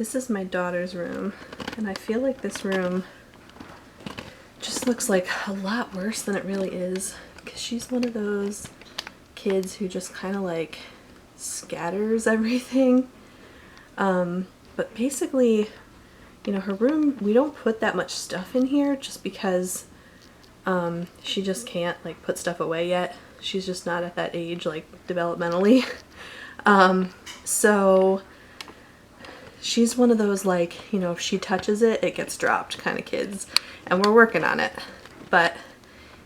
This is my daughter's room, and I feel like this room just looks like a lot worse than it really is, because she's one of those kids who just kind of like scatters everything. But basically, you know, her room, we don't put that much stuff in here just because she just can't like put stuff away yet. She's just not at that age, like developmentally. So she's one of those, like, you know, if she touches it, it gets dropped kind of kids, and we're working on it. But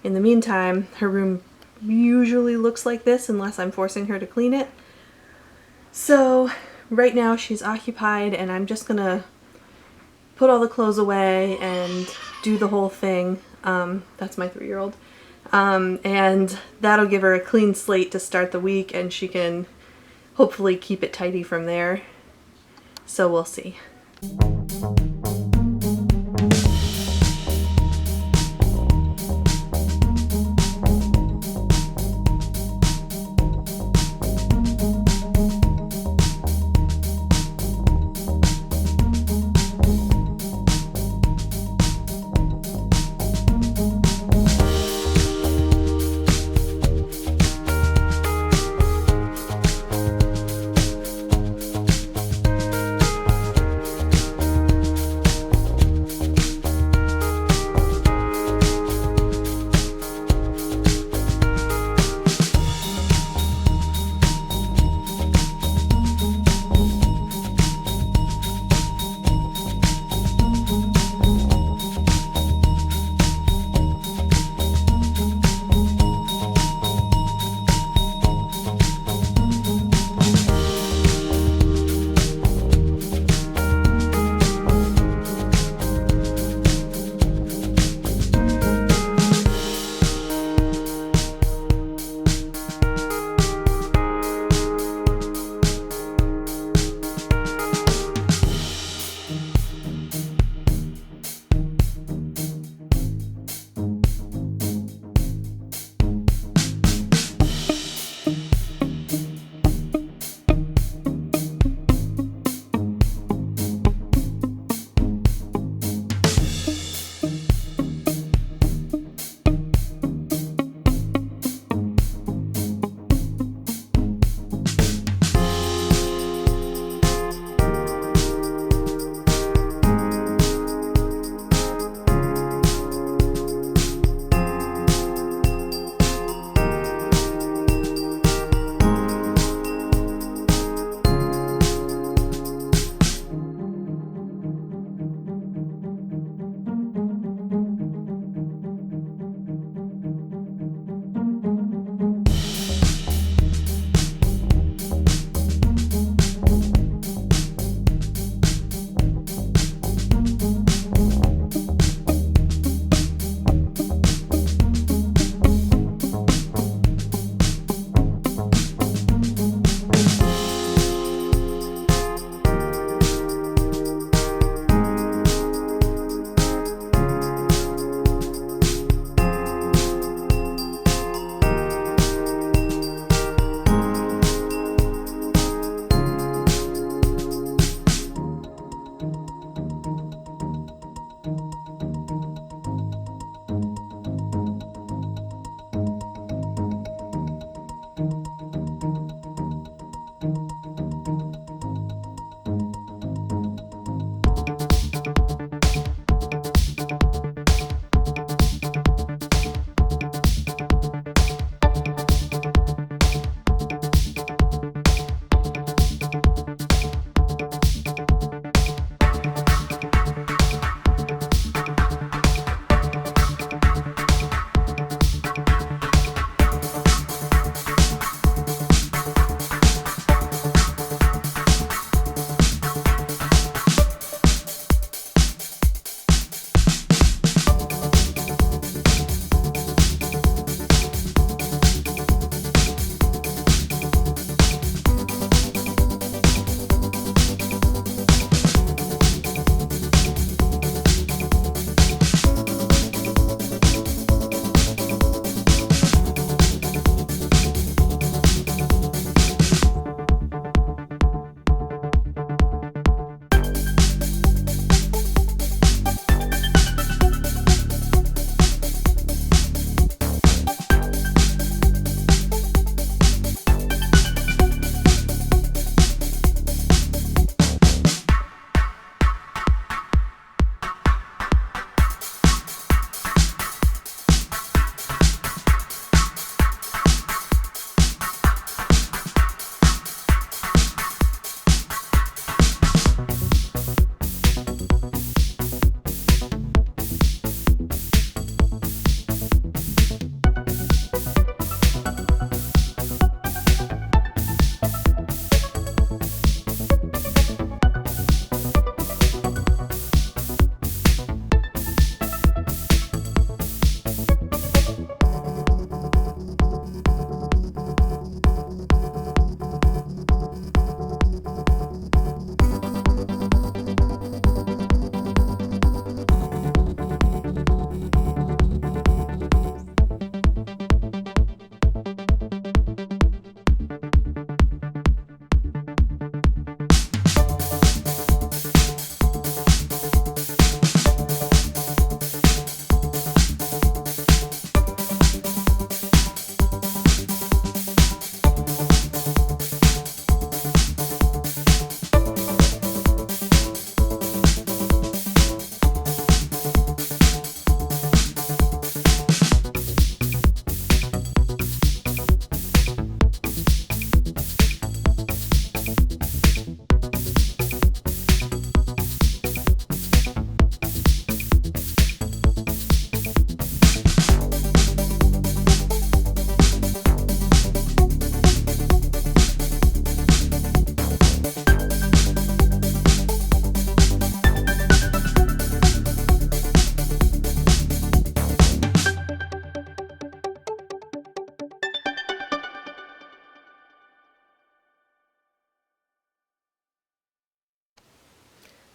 in the meantime, her room usually looks like this unless I'm forcing her to clean it. So right now she's occupied, and I'm just gonna put all the clothes away and do the whole thing. That's my 3-year-old. And that'll give her a clean slate to start the week, and she can hopefully keep it tidy from there. So we'll see.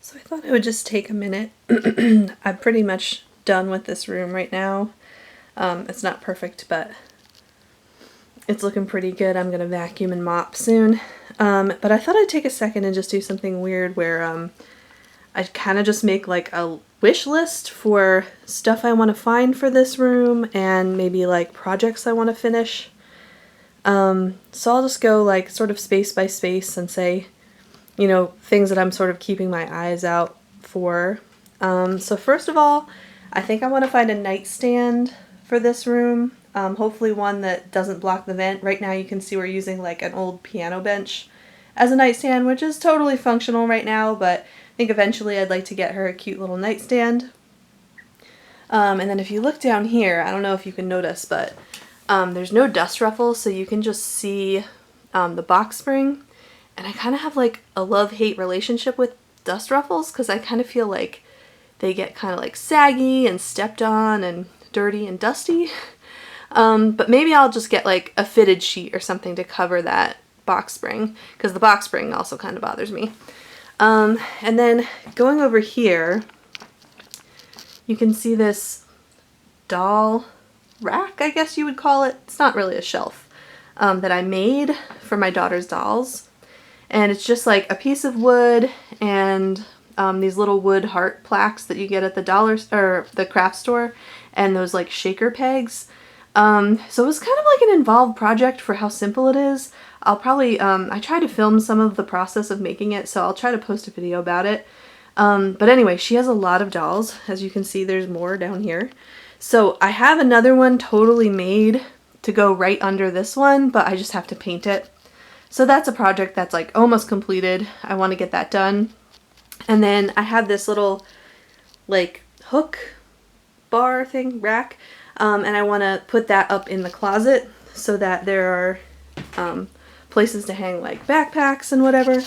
So I thought I would just take a minute. I'm pretty much done with this room right now. It's not perfect, but it's looking pretty good. I'm gonna vacuum and mop soon. But I thought I'd take a second and just do something weird where I kind of just make like a wish list for stuff I want to find for this room and maybe like projects I want to finish. So I'll just go like sort of space by space and say, you know, things that I'm sort of keeping my eyes out for. So first of all, I think I want to find a nightstand for this room. Hopefully one that doesn't block the vent. Right now you can see we're using like an old piano bench as a nightstand, which is totally functional right now, but I think eventually I'd like to get her a cute little nightstand. And then if you look down here, I don't know if you can notice, but there's no dust ruffles, so you can just see the box spring. And I kind of have like a love-hate relationship with dust ruffles because I kind of feel like they get kind of like saggy and stepped on and dirty and dusty. But maybe I'll just get like a fitted sheet or something to cover that box spring because the box spring also kind of bothers me. And then going over here, you can see this doll rack, I guess you would call it. It's not really a shelf, that I made for my daughter's dolls. And it's just like a piece of wood and these little wood heart plaques that you get at the the craft store, and those like shaker pegs. So it was kind of like an involved project for how simple it is. I'll probably, I tried to film some of the process of making it, so I'll try to post a video about it. But anyway, she has a lot of dolls. As you can see, there's more down here. So I have another one totally made to go right under this one, but I just have to paint it. So that's a project that's like almost completed. I want to get that done. And then I have this little like hook bar thing, rack, and I want to put that up in the closet so that there are places to hang like backpacks and whatever.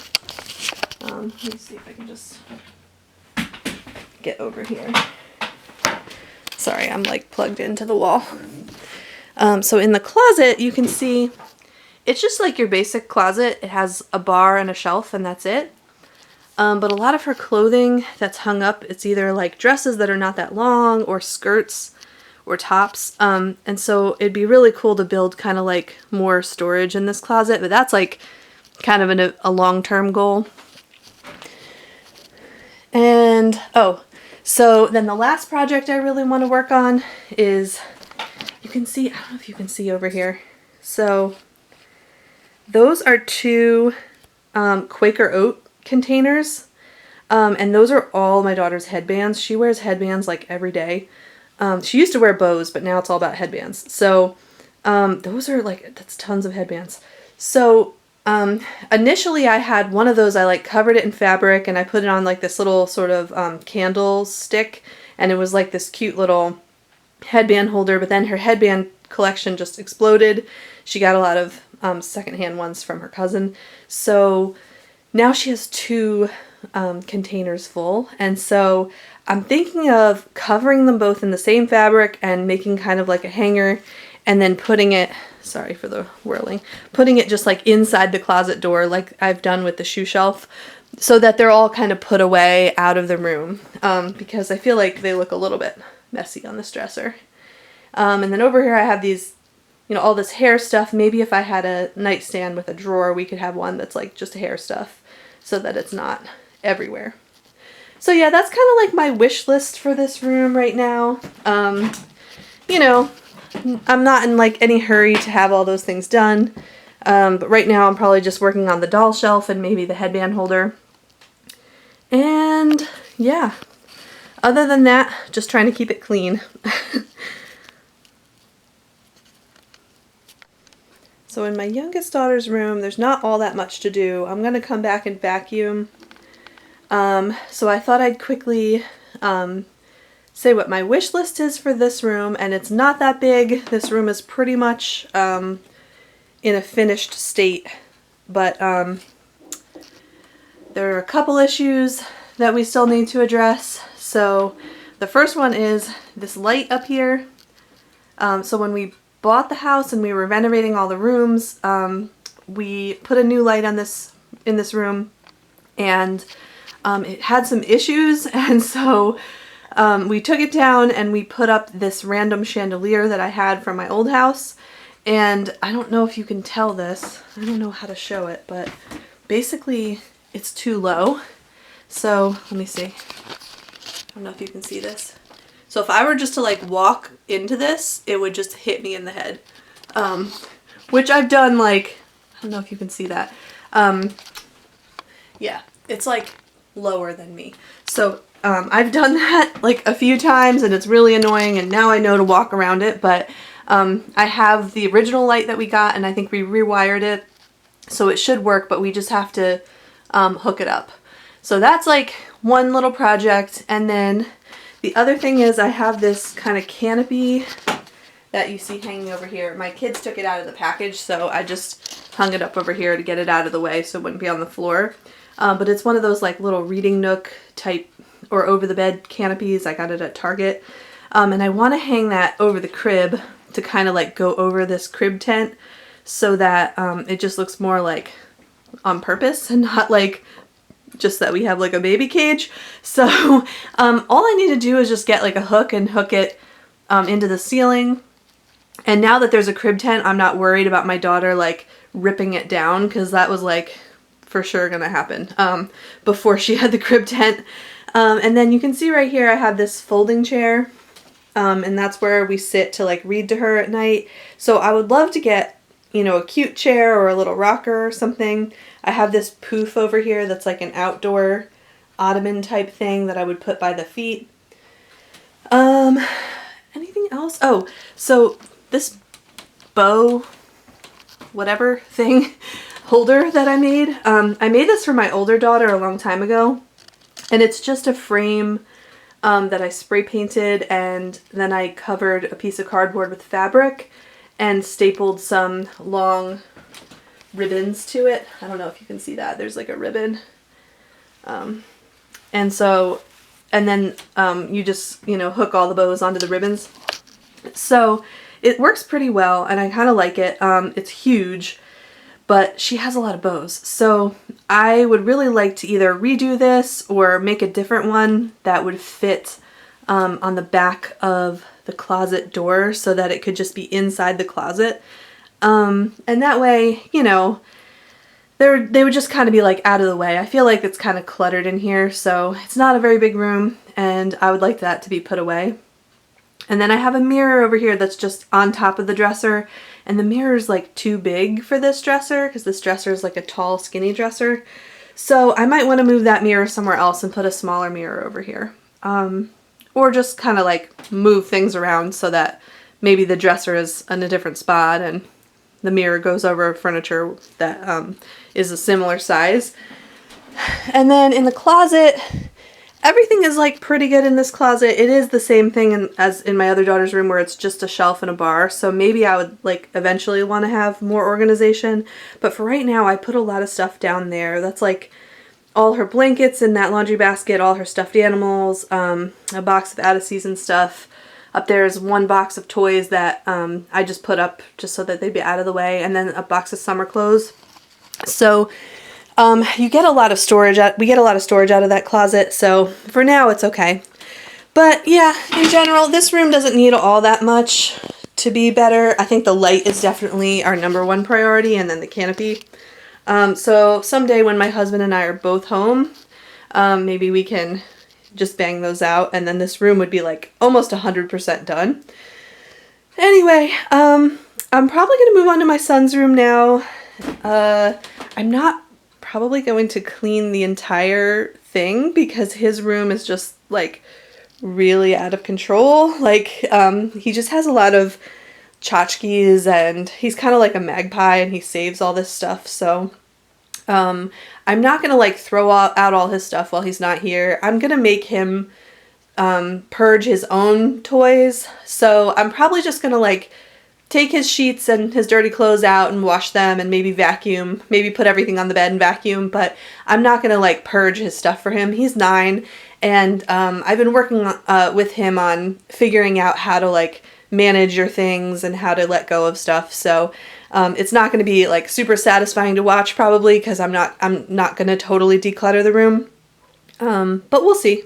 Let me see if I can just get over here. Sorry, I'm like plugged into the wall. So in the closet, you can see it's just like your basic closet. It has a bar and a shelf and that's it. But a lot of her clothing that's hung up, it's either like dresses that are not that long or skirts or tops. And so it'd be really cool to build kind of like more storage in this closet, but that's like kind of a long-term goal. And, oh, so then the last project I really want to work on is, you can see, I don't know if you can see over here. So those are two Quaker Oat containers, and those are all my daughter's headbands. She wears headbands like every day. She used to wear bows, but now it's all about headbands. So those are like, that's tons of headbands. So initially I had one of those, I like covered it in fabric and I put it on like this little sort of candle stick, and it was like this cute little headband holder, but then her headband collection just exploded. She got a lot of secondhand ones from her cousin. So now she has two containers full, and so I'm thinking of covering them both in the same fabric and making kind of like a hanger, and then putting it, sorry for the whirling, putting it just like inside the closet door like I've done with the shoe shelf, so that they're all kind of put away out of the room, because I feel like they look a little bit messy on this dresser. And then over here I have these, you know, all this hair stuff. Maybe if I had a nightstand with a drawer, we could have one that's like just hair stuff so that it's not everywhere. So yeah, that's kind of like my wish list for this room right now. You know, I'm not in like any hurry to have all those things done. But right now I'm probably just working on the doll shelf and maybe the headband holder. And yeah, other than that, just trying to keep it clean. So in my youngest daughter's room, there's not all that much to do. I'm going to come back and vacuum. So I thought I'd quickly say what my wish list is for this room, and it's not that big. This room is pretty much in a finished state, but there are a couple issues that we still need to address. So the first one is this light up here. So when we bought the house and we were renovating all the rooms, we put a new light on in this room, and it had some issues, and so we took it down and we put up this random chandelier that I had from my old house. And I don't know if you can tell this. I don't know how to show it, but basically it's too low. So let me see. I don't know if you can see this. So if I were just to like walk into this, it would just hit me in the head. Which I've done, like, I don't know if you can see that. Yeah, it's like lower than me. So I've done that like a few times and it's really annoying, and now I know to walk around it, but I have the original light that we got and I think we rewired it so it should work, but we just have to hook it up. So that's like one little project. And then the other thing is I have this kind of canopy that you see hanging over here. My kids took it out of the package, so I just hung it up over here to get it out of the way so it wouldn't be on the floor. But it's one of those like little reading nook type or over the bed canopies. I got it at Target. And I want to hang that over the crib to kind of like go over this crib tent so that it just looks more like on purpose and not like just that we have like a baby cage. So all I need to do is just get like a hook and hook it into the ceiling. And now that there's a crib tent, I'm not worried about my daughter like ripping it down, because that was like for sure gonna happen before she had the crib tent. And then you can see right here I have this folding chair. And that's where we sit to like read to her at night. So I would love to get, you know, a cute chair or a little rocker or something. I have this poof over here that's like an outdoor ottoman type thing that I would put by the feet. Anything else? Oh, so this bow, whatever thing, holder that I made this for my older daughter a long time ago. And it's just a frame that I spray painted, and then I covered a piece of cardboard with fabric and stapled some long ribbons to it. I don't know if you can see that. There's like a ribbon. And then you just, you know, hook all the bows onto the ribbons. So it works pretty well and I kind of like it. It's huge, but she has a lot of bows. So I would really like to either redo this or make a different one that would fit on the back of the closet door so that it could just be inside the closet. And that way, you know, they would just kind of be like out of the way. I feel like it's kind of cluttered in here, so it's not a very big room and I would like that to be put away. And then I have a mirror over here that's just on top of the dresser, and the mirror is like too big for this dresser because this dresser is like a tall, skinny dresser. So I might want to move that mirror somewhere else and put a smaller mirror over here. Or just kind of like move things around so that maybe the dresser is in a different spot and the mirror goes over furniture that is a similar size. And then in the closet, everything is like pretty good in this closet. It is the same thing as in my other daughter's room where it's just a shelf and a bar. So maybe I would like eventually want to have more organization. But for right now, I put a lot of stuff down there. That's like all her blankets in that laundry basket, all her stuffed animals, a box of out-of-season stuff. Up there is one box of toys that I just put up just so that they'd be out of the way, and then a box of summer clothes. So you get a lot of storage. We get a lot of storage out of that closet, so for now it's okay. But yeah, in general, this room doesn't need all that much to be better. I think the light is definitely our #1 priority, and then the canopy. So someday when my husband and I are both home, maybe we can just bang those out, and then this room would be like almost 100% done. Anyway, I'm probably going to move on to my son's room now. I'm not probably going to clean the entire thing because his room is just like really out of control. Like he just has a lot of tchotchkes and he's kind of like a magpie and he saves all this stuff. So I'm not going to like throw out all his stuff while he's not here. I'm going to make him purge his own toys. So I'm probably just going to like take his sheets and his dirty clothes out and wash them and maybe vacuum, maybe put everything on the bed and vacuum, but I'm not going to like purge his stuff for him. He's 9 and I've been working with him on figuring out how to like manage your things and how to let go of stuff. So it's not going to be like super satisfying to watch probably because I'm not going to totally declutter the room. But we'll see.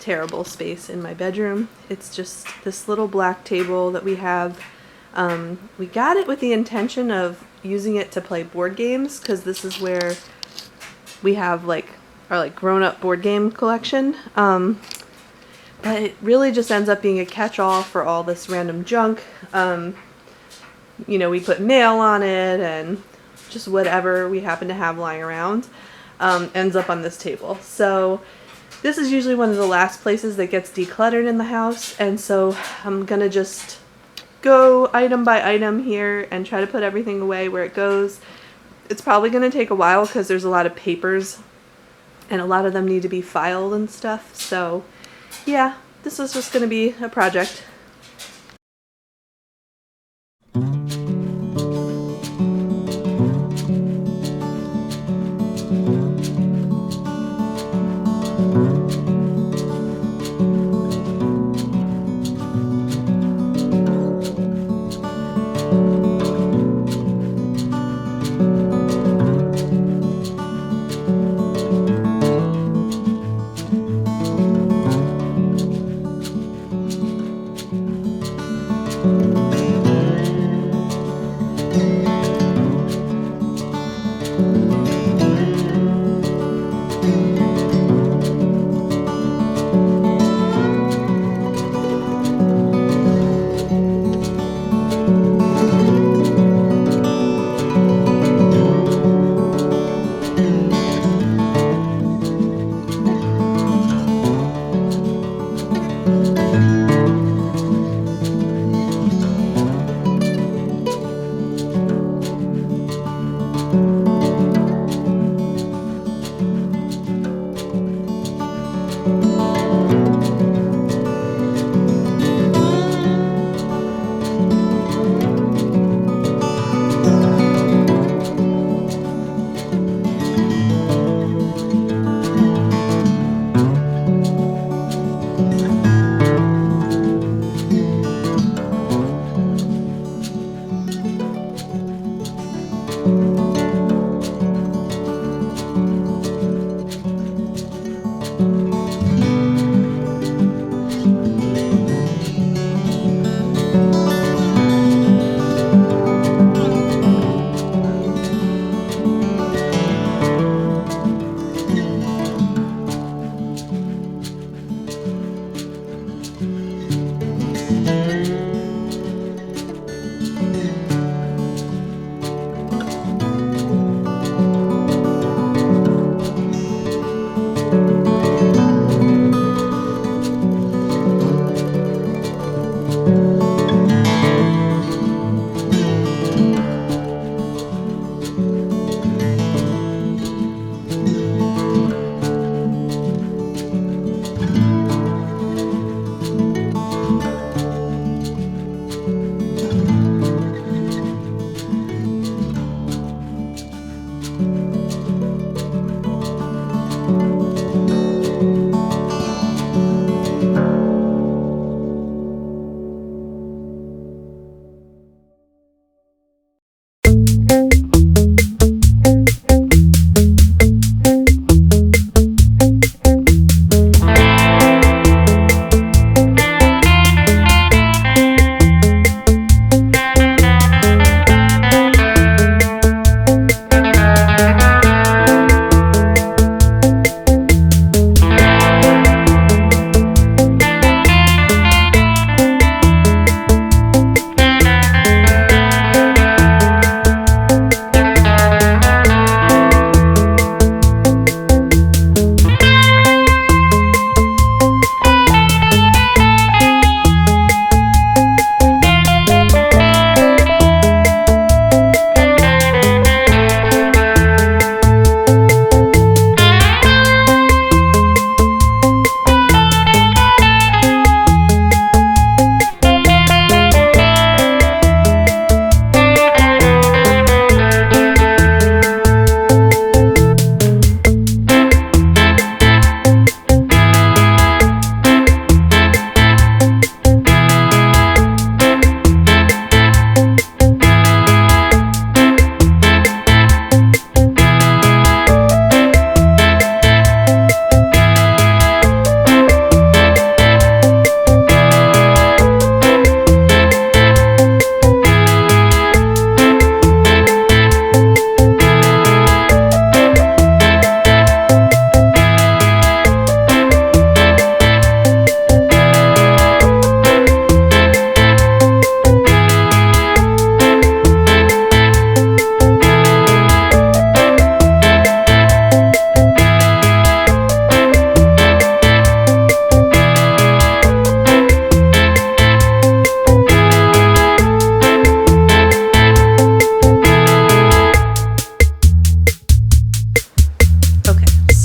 terrible space in my bedroom. It's just this little black table that we have. We got it with the intention of using it to play board games, because this is where we have like our like grown-up board game collection. But it really just ends up being a catch-all for all this random junk. You know, we put mail on it and just whatever we happen to have lying around ends up on this table. So this is usually one of the last places that gets decluttered in the house, and so I'm gonna just go item by item here and try to put everything away where it goes. It's probably going to take a while because there's a lot of papers and a lot of them need to be filed and stuff. So yeah, this is just going to be a project.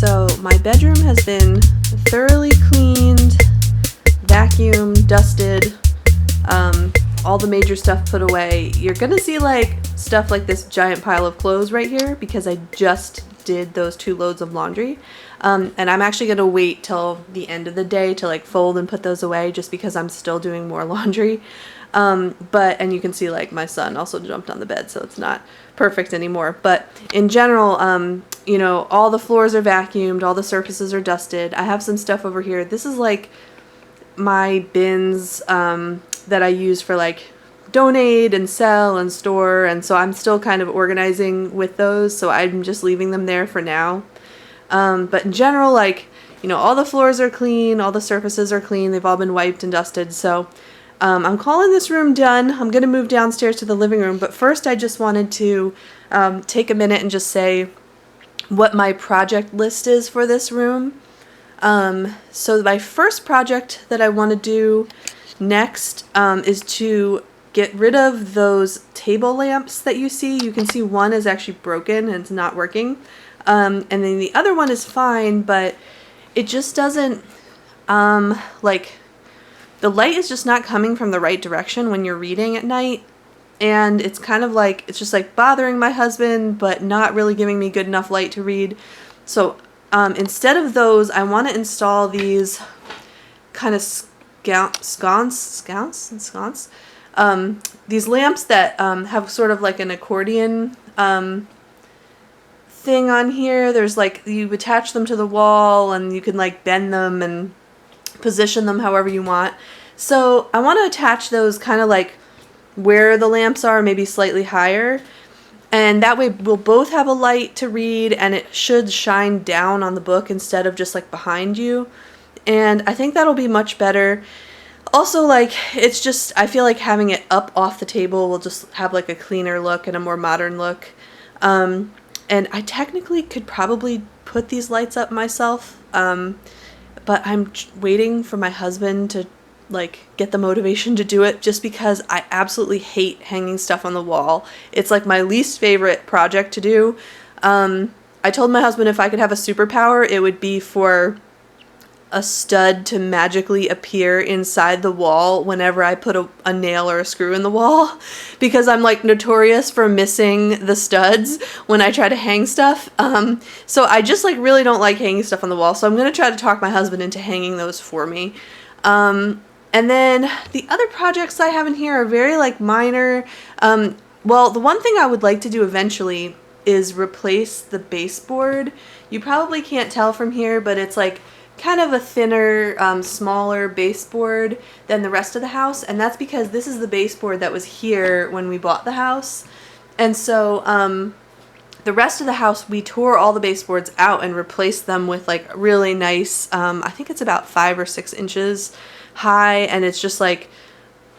So my bedroom has been thoroughly cleaned, vacuumed, dusted, all the major stuff put away. You're gonna see like stuff like this giant pile of clothes right here because I just did those 2 loads of laundry. And I'm actually gonna wait till the end of the day to like fold and put those away just because I'm still doing more laundry. And you can see like my son also jumped on the bed, so it's not perfect anymore. But in general, you know, all the floors are vacuumed, all the surfaces are dusted. I have some stuff over here. This is like my bins that I use for like donate and sell and store, and so I'm still kind of organizing with those, so I'm just leaving them there for now. But in general, like, you know, all the floors are clean, all the surfaces are clean, they've all been wiped and dusted, so I'm calling this room done. I'm going to move downstairs to the living room, but first I just wanted to take a minute and just say what my project list is for this room. So my first project that I want to do next is to get rid of those table lamps that you see. You can see one is actually broken and it's not working. And then the other one is fine, but it just doesn't, like, the light is just not coming from the right direction when you're reading at night. And it's kind of like, it's just like bothering my husband, but not really giving me good enough light to read. So instead of those, I want to install these kind of sconce, these lamps that have sort of like an accordion thing on here. There's like, you attach them to the wall and you can like bend them and position them however you want. So I want to attach those kind of like where the lamps are, maybe slightly higher. And that way we'll both have a light to read and it should shine down on the book instead of just like behind you. And I think that'll be much better. Also, like, it's just, I feel like having it up off the table will just have like a cleaner look and a more modern look. And I technically could probably put these lights up myself, but I'm waiting for my husband to like get the motivation to do it, just because I absolutely hate hanging stuff on the wall. It's like my least favorite project to do. I told my husband if I could have a superpower, it would be for a stud to magically appear inside the wall whenever I put a nail or a screw in the wall, because I'm like notorious for missing the studs when I try to hang stuff. So I just like really don't like hanging stuff on the wall, so I'm gonna try to talk my husband into hanging those for me. And then the other projects I have in here are very like minor. Well, the one thing I would like to do eventually is replace the baseboard. You probably can't tell from here, but it's like kind of a thinner, smaller baseboard than the rest of the house, and that's because this is the baseboard that was here when we bought the house. And so the rest of the house, we tore all the baseboards out and replaced them with like really nice, I think it's about 5 or 6 inches high, and it's just like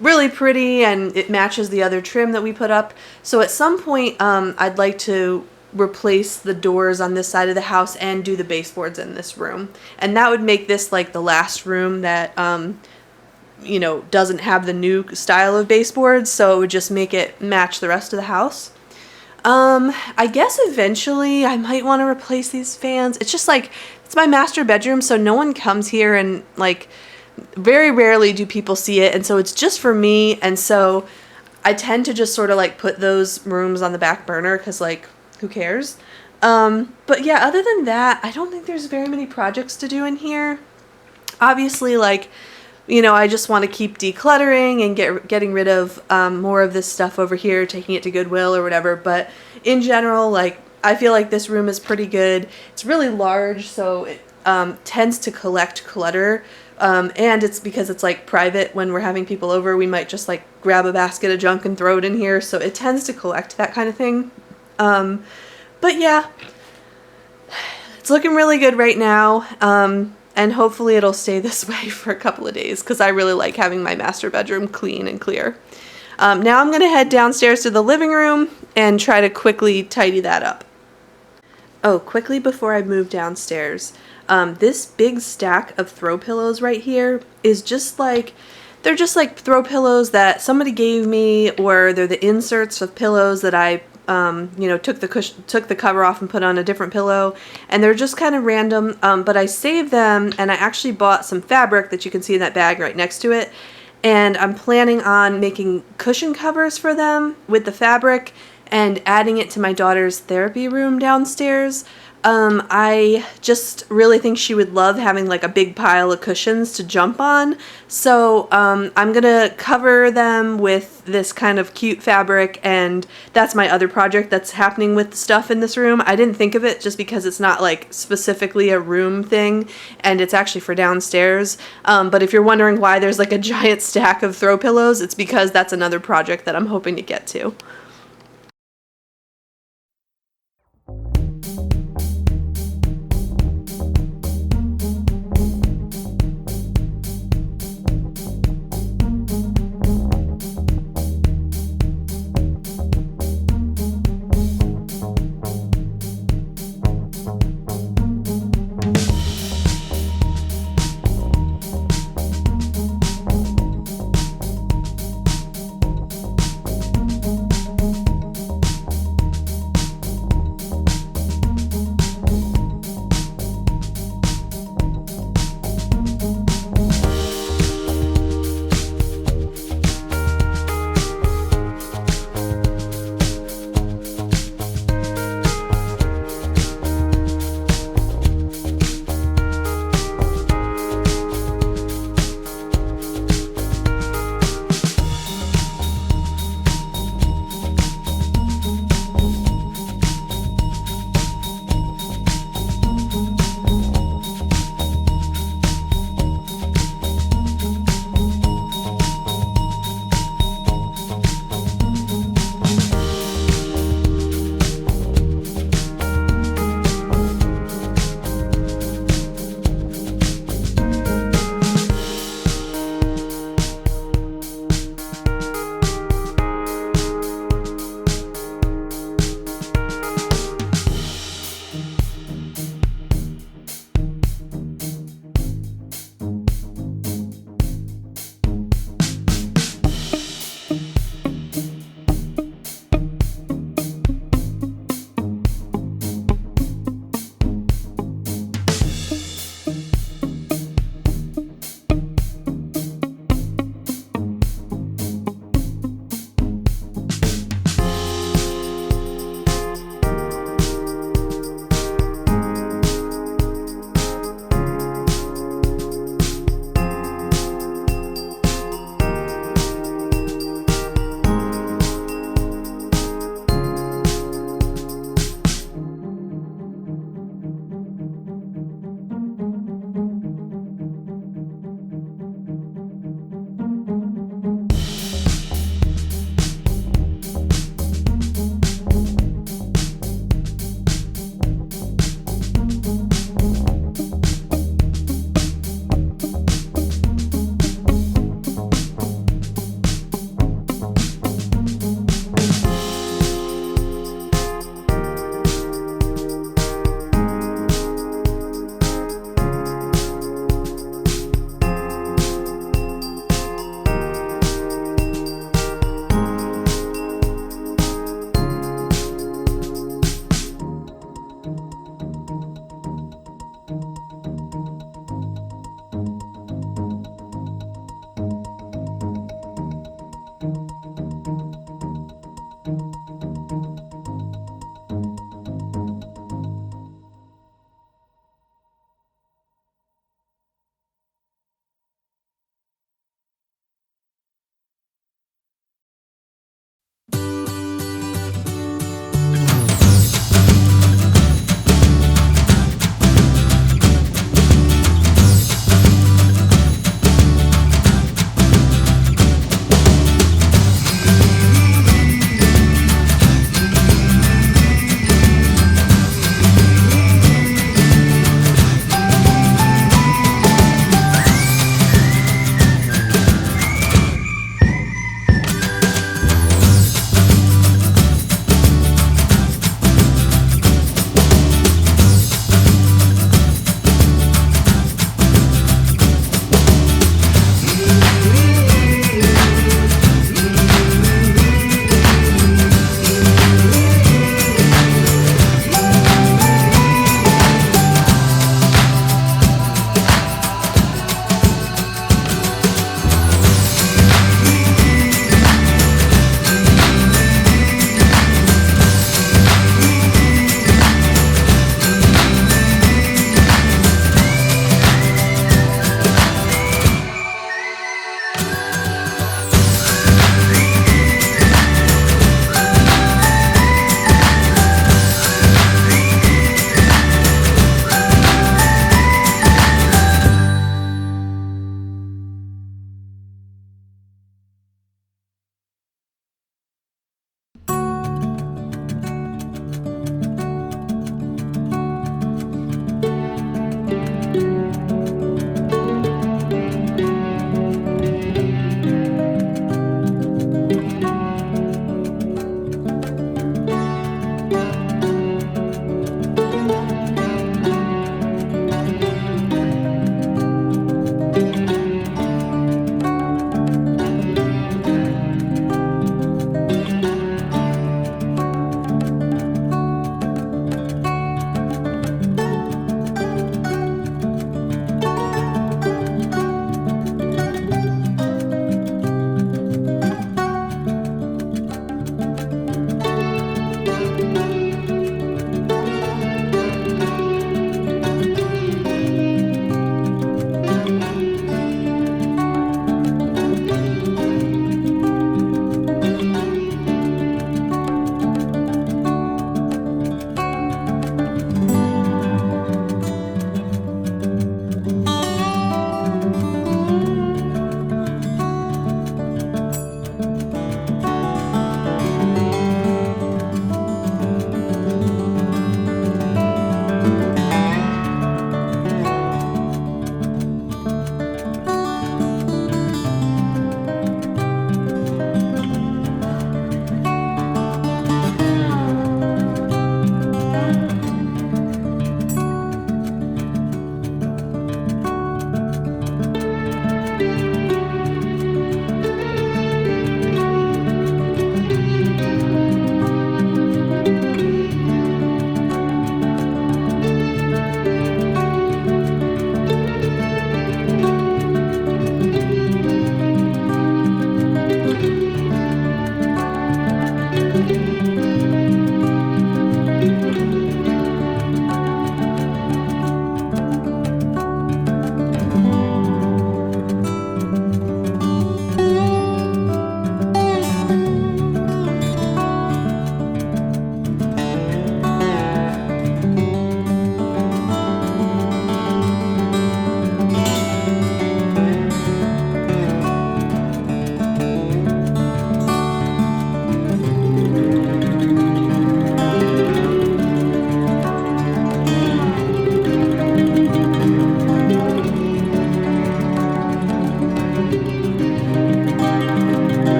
really pretty and it matches the other trim that we put up. So at some point I'd like to replace the doors on this side of the house and do the baseboards in this room, and that would make this like the last room that you know, doesn't have the new style of baseboards, so it would just make it match the rest of the house. I guess eventually I might want to replace these fans. It's just like, it's my master bedroom, so no one comes here, and like very rarely do people see it, and so it's just for me, and so I tend to just sort of like put those rooms on the back burner because like, who cares? But yeah, other than that, I don't think there's very many projects to do in here. Obviously, like, you know, I just want to keep decluttering and getting rid of more of this stuff over here, taking it to Goodwill or whatever. But in general, like, I feel like this room is pretty good. It's really large, so it tends to collect clutter. And it's because it's like private. When we're having people over, we might just like grab a basket of junk and throw it in here. So it tends to collect that kind of thing. But yeah, it's looking really good right now. And hopefully it'll stay this way for a couple of days, because I really like having my master bedroom clean and clear. Now I'm going to head downstairs to the living room and try to quickly tidy that up. Oh, quickly before I move downstairs, this big stack of throw pillows right here is just like, they're just like throw pillows that somebody gave me, or they're the inserts of pillows that I you know, took the cover off and put on a different pillow, and they're just kind of random, but I saved them, and I actually bought some fabric that you can see in that bag right next to it, and I'm planning on making cushion covers for them with the fabric and adding it to my daughter's therapy room downstairs. I just really think she would love having like a big pile of cushions to jump on. So I'm gonna cover them with this kind of cute fabric, and that's my other project that's happening with the stuff in this room. I didn't think of it just because it's not like specifically a room thing, and it's actually for downstairs. But if you're wondering why there's like a giant stack of throw pillows, it's because that's another project that I'm hoping to get to.